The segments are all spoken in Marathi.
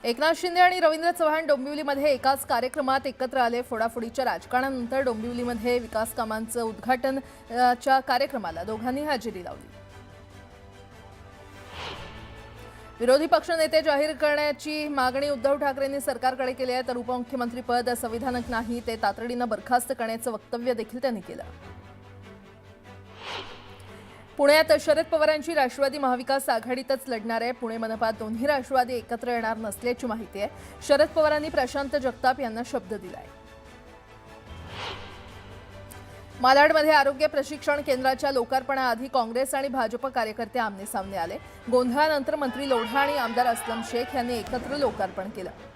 एकनाथ शिंदे आणि रवींद्र चव्हाण डोंबिवलीमध्ये एकाच कार्यक्रमात एकत्र आले। फोडाफोडीच्या राजकारणानंतर डोंबिवलीमध्ये विकास कामांचं उद्घाटनाच्या कार्यक्रमाला दोघांनी हजेरी लावली। विरोधी पक्षनेते जाहीर करण्याची मागणी उद्धव ठाकरेंनी सरकारकडे केली आहे, तर उपमुख्यमंत्री पद संविधानिक नाही, ते तातडीनं बरखास्त करण्याचं वक्तव्य देखील त्यांनी केलं। पुण्यात शरद पवारांची राष्ट्रवादी महाविकास आघाडीतच लढणार आहे। पुणे मनपात दोन्ही राष्ट्रवादी एकत्र येणार नसल्याची माहिती आहे। शरद पवारांनी प्रशांत जगताप यांना शब्द दिलाय। मालाडमध्ये आरोग्य प्रशिक्षण केंद्राच्या लोकार्पणाआधी काँग्रेस आणि भाजप कार्यकर्ते आमने-सामने आले। गोंधळानंतर मंत्री लोढा आणि आमदार असलम शेख यांनी एकत्र लोकार्पण केलं।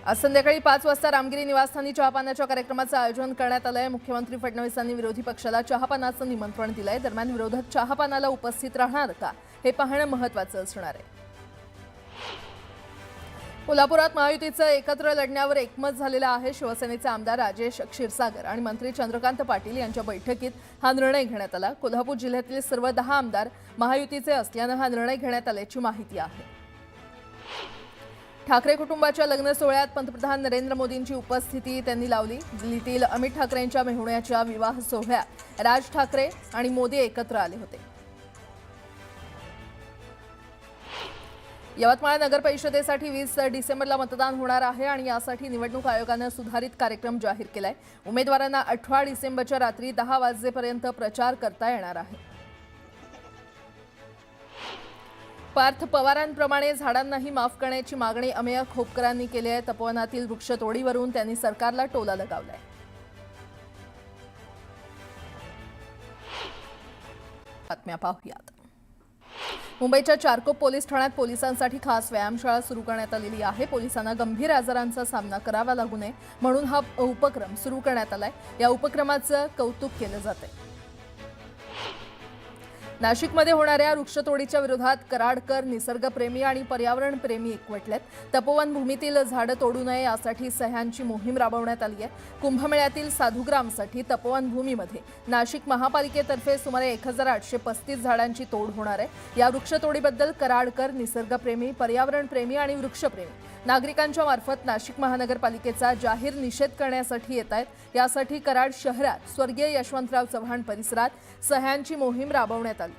आज संध्याकाळी 5 वाजता रामगिरी निवासस्थानी चहापानाच्या कार्यक्रमाचं आयोजन करण्यात आलंय। मुख्यमंत्री फडणवीसांनी विरोधी पक्षाला चहापानाचं निमंत्रण दिलंय। दरम्यान विरोधक चहापानाला उपस्थित राहणार का हे पाहणं महत्त्वाचं असणार आहे। कोल्हापुरात महायुतीचं एकत्र लढण्यावर एकमत झालेलं आहे। शिवसेनेचे आमदार राजेश क्षीरसागर आणि मंत्री चंद्रकांत पाटील यांच्या बैठकीत हा निर्णय घेण्यात आला। कोल्हापूर जिल्ह्यातील सर्व 10 आमदार महायुतीचे असल्यानं हा निर्णय घेण्यात आल्याची माहिती आहे। ठाकरे कुटुंबाच्या लग्न सोहळ्यात पंतप्रधान नरेंद्र मोदींची उपस्थिती त्यांनी लावली। दिल्लीतील अमित ठाकरेंच्या मेहुण्याच्या विवाह सोहळ्यात राज ठाकरे आणि मोदी एकत्र आले होते। यवतमाळ नगर परिषदेसाठी 20 डिसेंबरला मतदान होणार आहे आणि यासाठी निवडणूक आयोगाने सुधारित कार्यक्रम जाहीर केलाय। उमेदवारांना 18 डिसेंबरच्या रात्री 10 वाजेपर्यंत प्रचार करता येणार आहे। पार्थ पवारांप्रमाणे झाडांनाही माफ करण्याची मागणी अमेय खोपकरांनी केली आहे। तपोवनातील वृक्षतोडीवरून त्यांनी सरकारला टोला लगावलाय। बातम्या पाहूयात। मुंबईच्या चारकोप पोलीस ठाण्यात पोलिसांसाठी खास व्यायामशाळा सुरू करण्यात आलेली आहे। पोलिसांना गंभीर आजारांचा सामना करावा लागू नये म्हणून हा उपक्रम सुरू करण्यात आलाय। या उपक्रमाचं कौतुक केलं जातंय। नाशिकमध्ये होणाऱ्या वृक्षतोडीच्या विरोधात कराडकर निसर्गप्रेमी आणि पर्यावरणप्रेमी एकवटलेत। तपोवन भूमीतील झाडं तोडू नये यासाठी सह्यांची मोहीम राबवण्यात आली आहे। कुंभमेळ्यातील साधुग्रामसाठी तपोवन भूमीमध्ये नाशिक महापालिकेतर्फे सुमारे 1835 झाडांची तोड होणार आहे। या वृक्षतोडीबद्दल कराडकर निसर्गप्रेमी, पर्यावरणप्रेमी आणि वृक्षप्रेमी नागरिकांच्या मार्फत नाशिक महानगरपालिकेचा जाहीर निषेध करण्यासाठी येत आहेत। यासाठी कराड शहरात स्वर्गीय यशवंतराव चव्हाण परिसरात सह्यांची मोहीम राबवण्यात आली।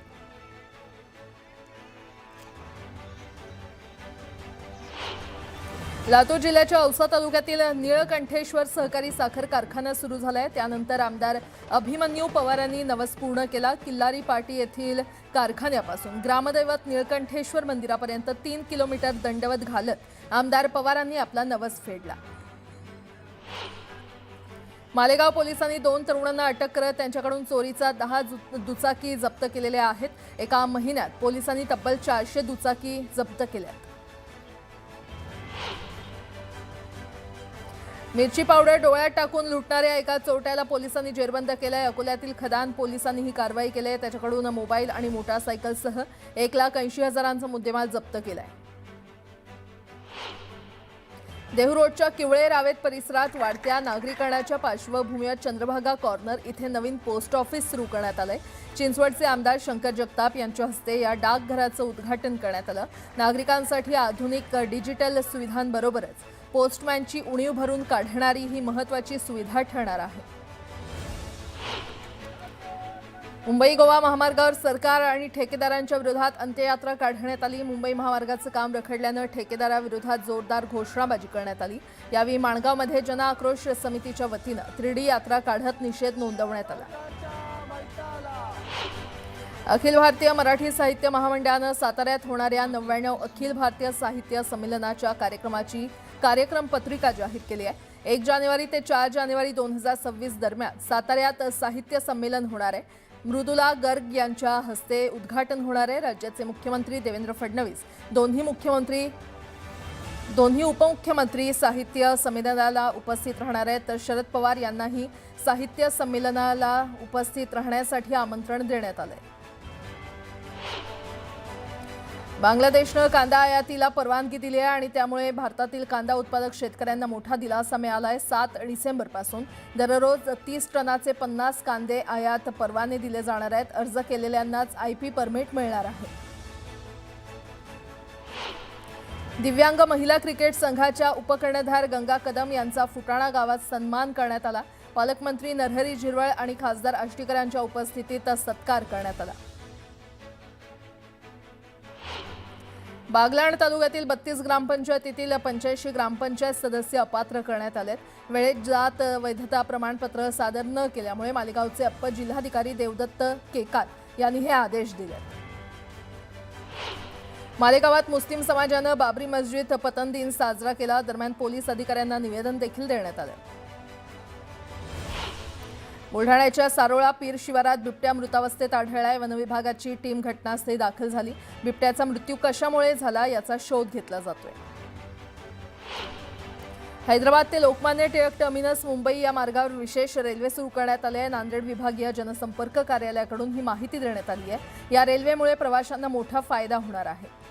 लातूर जिल्ह्याच्या औसा तालुक्यातील निळकंठेश्वर सहकारी साखर कारखाना सुरू झालाय। त्यानंतर आमदार अभिमन्यू पवारांनी नवस पूर्ण केला। किल्लारी पाटी येथील कारखान्यापासून ग्रामदैवत निळकंठेश्वर मंदिरापर्यंत 3 किलोमीटर दंडवत घालत आमदार पवारांनी आपला नवस फेडला। मालेगाव पोलिसांनी 2 तरुणांना अटक करत त्यांच्याकडून चोरीचा 10 दुचाकी जप्त केलेल्या आहेत। एका महिन्यात पोलिसांनी तब्बल 400 दुचाकी जप्त केल्या। मिरची पावडर डोळ्यात टाकून लुटणाऱ्या एका चोरट्याला पोलिसांनी जेरबंद केलंय। अकोल्यातील खदान पोलिसांनी ही कारवाई केली आहे। त्याच्याकडून मोबाईल आणि मोटारसायकलसह 1,80,000चा मुद्देमाल जप्त केलाय। देहू रोडच्या किवळे रावेत परिसरात वाढत्या नागरीकरणाच्या पार्श्वभूमीवर चंद्रभागा कॉर्नर इथे नवीन पोस्ट ऑफिस सुरू करण्यात आलंय। चिंचवडचे आमदार शंकर जगताप यांच्या हस्ते या डाकघराचं उद्घाटन करण्यात आलं। नागरिकांसाठी आधुनिक डिजिटल सुविधांबरोबरच पोस्टमॅनची उणीव भरून काढणारी ही महत्त्वाची सुविधा ठरणार आहे। मुंबई गोवा महामार्गावर सरकार आणि ठेकेदारांच्या विरोधात अंत्ययात्रा काढण्यात आली। मुंबई महामार्गाचं काम रखडल्यानं ठेकेदाराविरोधात जोरदार घोषणाबाजी करण्यात आली। यावेळी माणगावमध्ये जन आक्रोश समितीच्या वतीनं 3D यात्रा काढत निषेध नोंदवण्यात आला। अखिल भारतीय मराठी साहित्य महामंडळानं साताऱ्यात होणाऱ्या 99 अखिल भारतीय साहित्य संमेलनाच्या कार्यक्रमाची कार्यक्रम पत्रिका जाहीर केली आहे। 1 जानेवारी ते 4 जानेवारी 2026 दरम्यान साताऱ्यात साहित्य संमेलन होणार आहे। मृदुला गर्ग यांच्या हस्ते उद्घाटन होणार आहे। राज्याचे मुख्यमंत्री देवेंद्र फडणवीस, दोन्ही उपमुख्यमंत्री साहित्य संमेलनाला उपस्थित राहणार आहेत, तर शरद पवार यांनाही साहित्य संमेलनाला उपस्थित राहण्यासाठी आमंत्रण देण्यात आलंय। बांगलादेशने कांदा आयातीला परवानगी दिली आहे आणि त्यामुळे भारतातील कांदा उत्पादक शेतकऱ्यांना मोठा दिलासा मिळाला आहे। 7 डिसेंबरपासून दररोज 30 टनाचे 50 कांदे आयात परवाने दिले जाणार आहेत। अर्ज केलेल्यांनाच IP परमिट मिळणार आहे। दिव्यांग महिला क्रिकेट संघाच्या उपकर्णधार गंगा कदम यांचा फुटाणा गावात सन्मान करण्यात आला। पालकमंत्री नरहरी झिरवळ आणि खासदार आष्टीकर यांच्या उपस्थितीत सत्कार करण्यात आला। बागलाण तालुक्यातील 32 ग्रामपंचायतीतील 85 ग्रामपंचायत सदस्य अपात्र करण्यात आलेत। वेळेत जात वैधता प्रमाणपत्र सादर न केल्यामुळे मालेगावचे अप्पर जिल्हाधिकारी देवदत्त केकार यांनी हे आदेश दिले। मालेगावात मुस्लिम समाजानं बाबरी मस्जिद पतन दिन साजरा केला। दरम्यान पोलीस अधिकाऱ्यांना निवेदन देखील देण्यात आले। बुलढाण्याच्या सारोळा पीर शिवारात बिबट्या मृतावस्थेत आढळलाय। वनविभागाची टीम घटनास्थळी दाखल झाली। बिबट्याचा मृत्यू कशामुळे झाला याचा शोध घेतला जातोय। हैदराबाद ते लोकमान्य टिळक टर्मिनस मुंबई या मार्गावर विशेष रेल्वे सुरू करण्यात आली आहे। नांदेड विभागीय जनसंपर्क कार्यालयाकडून ही माहिती देण्यात आली आहे। या रेल्वेमुळे प्रवाशांना मोठा फायदा होणार आहे।